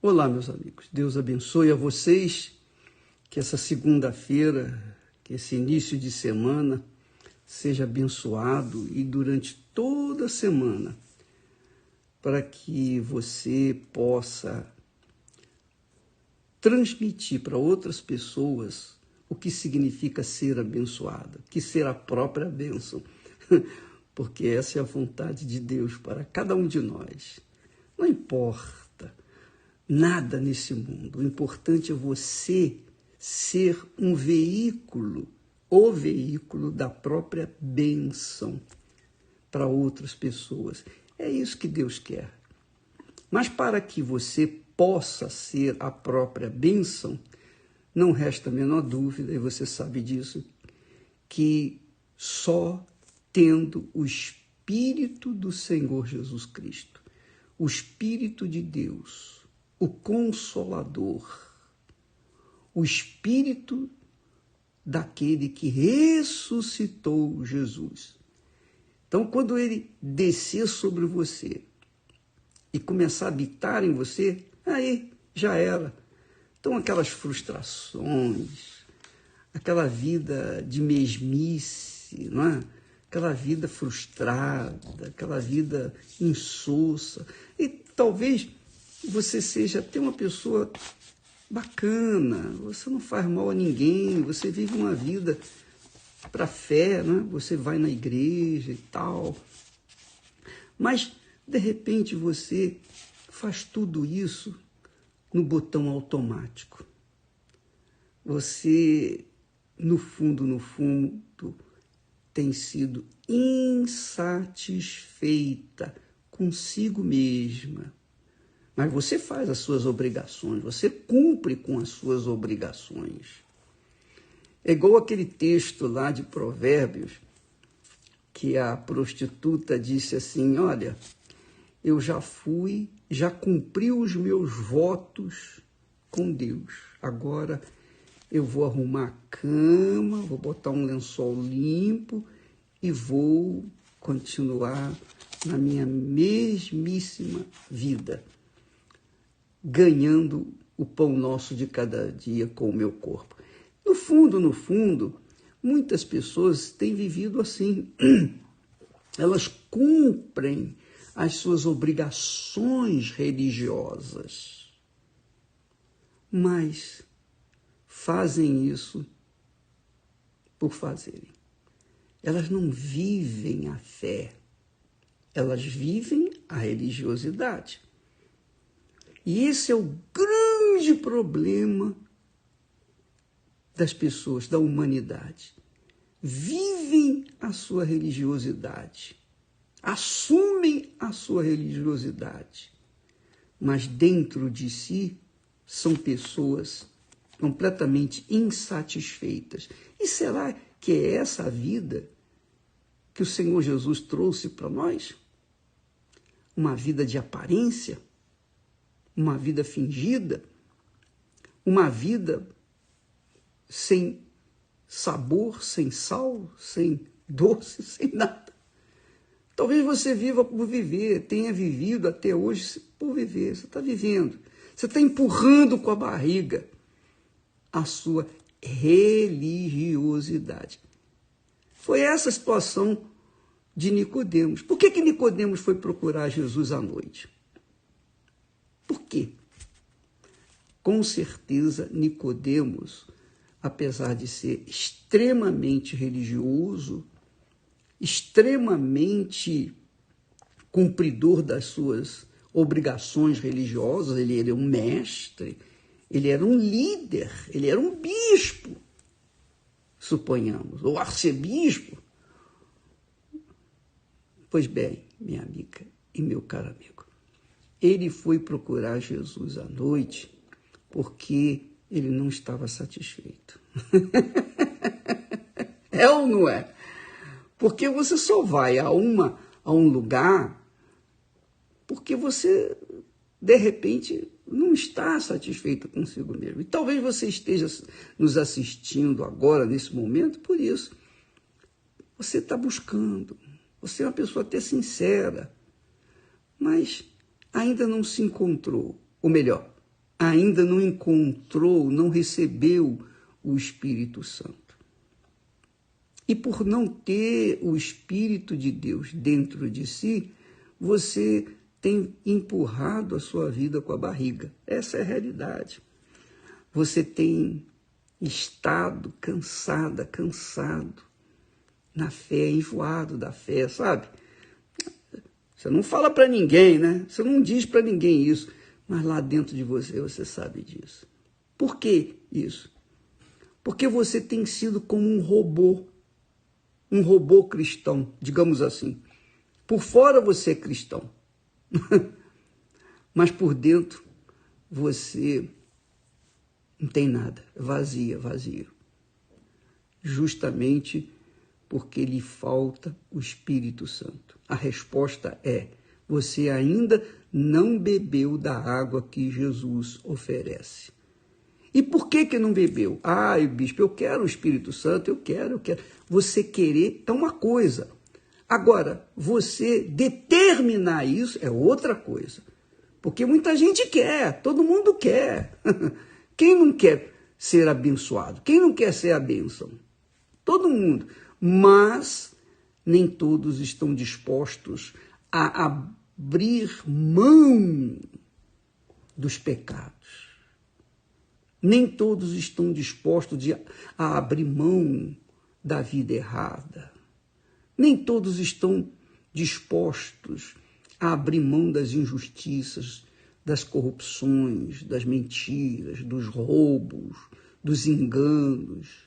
Olá, meus amigos. Deus abençoe a vocês, que essa segunda-feira, que esse início de semana seja abençoado e durante toda a semana, para que você possa transmitir para outras pessoas o que significa ser abençoado, que ser a própria bênção, porque essa é a vontade de Deus para cada um de nós. Não importa nada nesse mundo. O importante é você ser um veículo, o veículo da própria bênção para outras pessoas. É isso que Deus quer. Mas para que você possa ser a própria bênção, não resta a menor dúvida, e você sabe disso, que só tendo o Espírito do Senhor Jesus Cristo, o Espírito de Deus, o Consolador, o Espírito daquele que ressuscitou Jesus. Então, quando ele descer sobre você e começar a habitar em você, aí já era. Então, aquelas frustrações, aquela vida de mesmice, não é? Aquela vida frustrada, aquela vida insossa, e talvez você seja até uma pessoa bacana, você não faz mal a ninguém, você vive uma vida para a fé, né? Você vai na igreja e tal, mas de repente você faz tudo isso no botão automático. Você, no fundo, tem sido insatisfeita consigo mesma. Mas você faz as suas obrigações, você cumpre com as suas obrigações. É igual aquele texto lá de Provérbios, que a prostituta disse assim, olha, eu já cumpri os meus votos com Deus. Agora eu vou arrumar a cama, vou botar um lençol limpo e vou continuar na minha mesmíssima vida, ganhando o pão nosso de cada dia com o meu corpo. No fundo, muitas pessoas têm vivido assim. Elas cumprem as suas obrigações religiosas, mas fazem isso por fazerem. Elas não vivem a fé, elas vivem a religiosidade. E esse é o grande problema das pessoas, da humanidade. Vivem a sua religiosidade, assumem a sua religiosidade, mas dentro de si são pessoas completamente insatisfeitas. E será que é essa a vida que o Senhor Jesus trouxe para nós? Uma vida de aparência? Uma vida fingida, uma vida sem sabor, sem sal, sem doce, sem nada. Talvez você viva por viver, tenha vivido até hoje por viver, você está vivendo. Você está empurrando com a barriga a sua religiosidade. Foi essa a situação de Nicodemos. Por que Nicodemos foi procurar Jesus à noite? Por quê? Com certeza, Nicodemos, apesar de ser extremamente religioso, extremamente cumpridor das suas obrigações religiosas, ele era um mestre, ele era um líder, ele era um bispo, suponhamos, ou arcebispo. Pois bem, minha amiga e meu caro amigo, ele foi procurar Jesus à noite porque ele não estava satisfeito. É ou não é? Porque você só vai a um lugar porque você, de repente, não está satisfeito consigo mesmo. E talvez você esteja nos assistindo agora, nesse momento, por isso. Você está buscando, você é uma pessoa até sincera, mas ainda não se encontrou. Ou melhor, ainda não encontrou, não recebeu o Espírito Santo. E por não ter o Espírito de Deus dentro de si, você tem empurrado a sua vida com a barriga. Essa é a realidade. Você tem estado cansada, cansado na fé, enjoado da fé, sabe? Você não fala para ninguém, né? Você não diz para ninguém isso, mas lá dentro de você, você sabe disso. Por que isso? Porque você tem sido como um robô cristão, digamos assim. Por fora você é cristão, mas por dentro você não tem nada, vazio. Justamente porque lhe falta o Espírito Santo. A resposta é: você ainda não bebeu da água que Jesus oferece. E por que não bebeu? Bispo, eu quero o Espírito Santo, eu quero. Você querer é uma coisa. Agora, você determinar isso é outra coisa. Porque muita gente quer, todo mundo quer. Quem não quer ser abençoado? Quem não quer ser a bênção? Todo mundo. Mas nem todos estão dispostos a abrir mão dos pecados. Nem todos estão dispostos a abrir mão da vida errada. Nem todos estão dispostos a abrir mão das injustiças, das corrupções, das mentiras, dos roubos, dos enganos.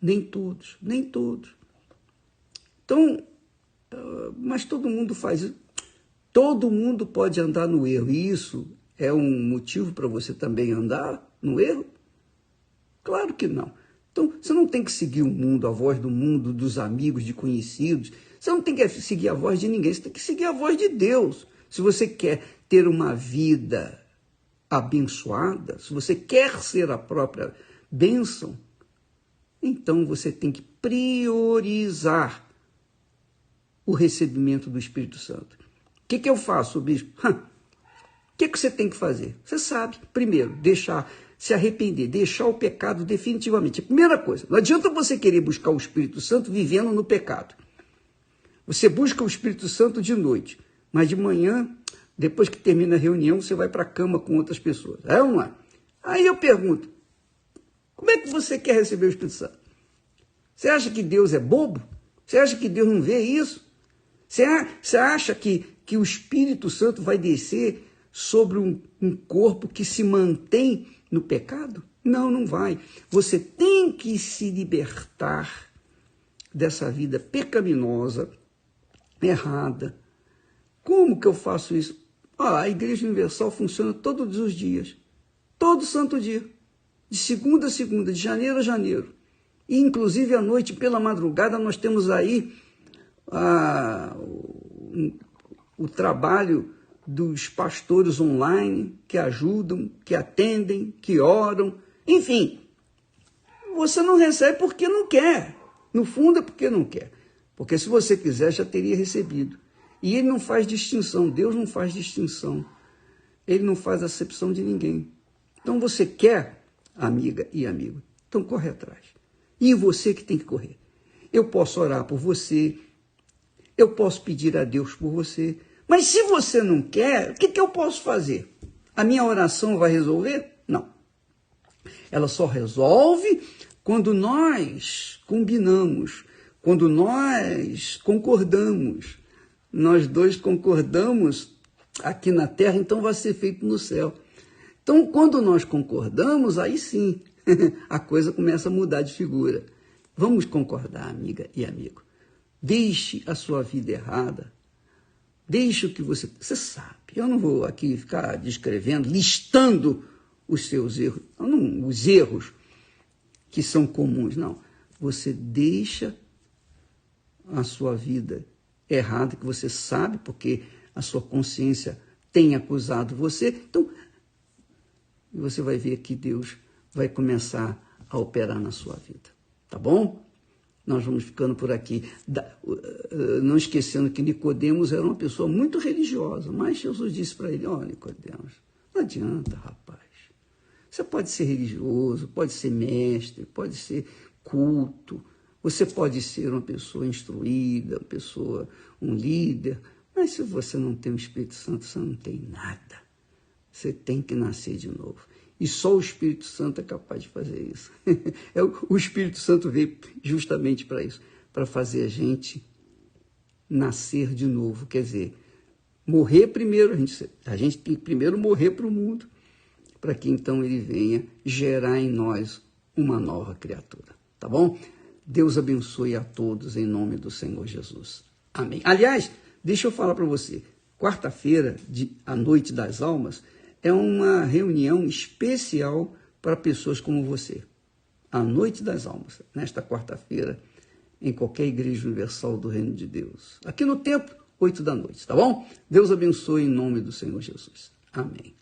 Nem todos. Então, mas todo mundo faz isso. Todo mundo pode andar no erro. E isso é um motivo para você também andar no erro? Claro que não. Então, você não tem que seguir o mundo, a voz do mundo, dos amigos, de conhecidos. Você não tem que seguir a voz de ninguém. Você tem que seguir a voz de Deus. Se você quer ter uma vida abençoada, se você quer ser a própria bênção, então você tem que priorizar o recebimento do Espírito Santo. O que eu faço, bispo? O que você tem que fazer? Você sabe. Primeiro, se arrepender, deixar o pecado definitivamente. A primeira coisa, não adianta você querer buscar o Espírito Santo vivendo no pecado. Você busca o Espírito Santo de noite, mas de manhã, depois que termina a reunião, você vai para a cama com outras pessoas. É ou não é? Aí eu pergunto, como é que você quer receber o Espírito Santo? Você acha que Deus é bobo? Você acha que Deus não vê isso? Você acha que o Espírito Santo vai descer sobre um corpo que se mantém no pecado? Não, não vai. Você tem que se libertar dessa vida pecaminosa, errada. Como que eu faço isso? A Igreja Universal funciona todos os dias. Todo santo dia. De segunda a segunda, de janeiro a janeiro. E, inclusive, à noite, pela madrugada, nós temos aí o trabalho dos pastores online que ajudam, que atendem, que oram. Enfim, você não recebe porque não quer. No fundo é porque não quer. Porque se você quiser, já teria recebido. E ele não faz distinção, Deus não faz distinção. Ele não faz acepção de ninguém. Então você quer, amiga e amigo, então corre atrás. E você que tem que correr. Eu posso orar por você, eu posso pedir a Deus por você, mas se você não quer, o que eu posso fazer? A minha oração vai resolver? Não. Ela só resolve quando nós combinamos, quando nós concordamos. Nós dois concordamos aqui na terra, então vai ser feito no céu. Então, quando nós concordamos, aí sim, a coisa começa a mudar de figura. Vamos concordar, amiga e amigo. Deixe a sua vida errada. Deixe o que você sabe. Eu não vou aqui ficar descrevendo, listando os seus erros, não, os erros que são comuns, não. Você deixa a sua vida errada, que você sabe, porque a sua consciência tem acusado você. Então, você vai ver que Deus vai começar a operar na sua vida. Tá bom? Nós vamos ficando por aqui. Não esquecendo que Nicodemos era uma pessoa muito religiosa, mas Jesus disse para ele, Nicodemos, não adianta, rapaz. Você pode ser religioso, pode ser mestre, pode ser culto, você pode ser uma pessoa instruída, um líder, mas se você não tem o Espírito Santo, você não tem nada. Você tem que nascer de novo. E só o Espírito Santo é capaz de fazer isso. O Espírito Santo veio justamente para isso, para fazer a gente nascer de novo. Quer dizer, morrer primeiro, a gente tem que primeiro morrer para o mundo, para que então ele venha gerar em nós uma nova criatura. Tá bom? Deus abençoe a todos em nome do Senhor Jesus. Amém. Aliás, deixa eu falar para você, quarta-feira, a Noite das Almas, é uma reunião especial para pessoas como você. A Noite das Almas, nesta quarta-feira, em qualquer igreja universal do Reino de Deus. Aqui no templo, 8 da noite, tá bom? Deus abençoe em nome do Senhor Jesus. Amém.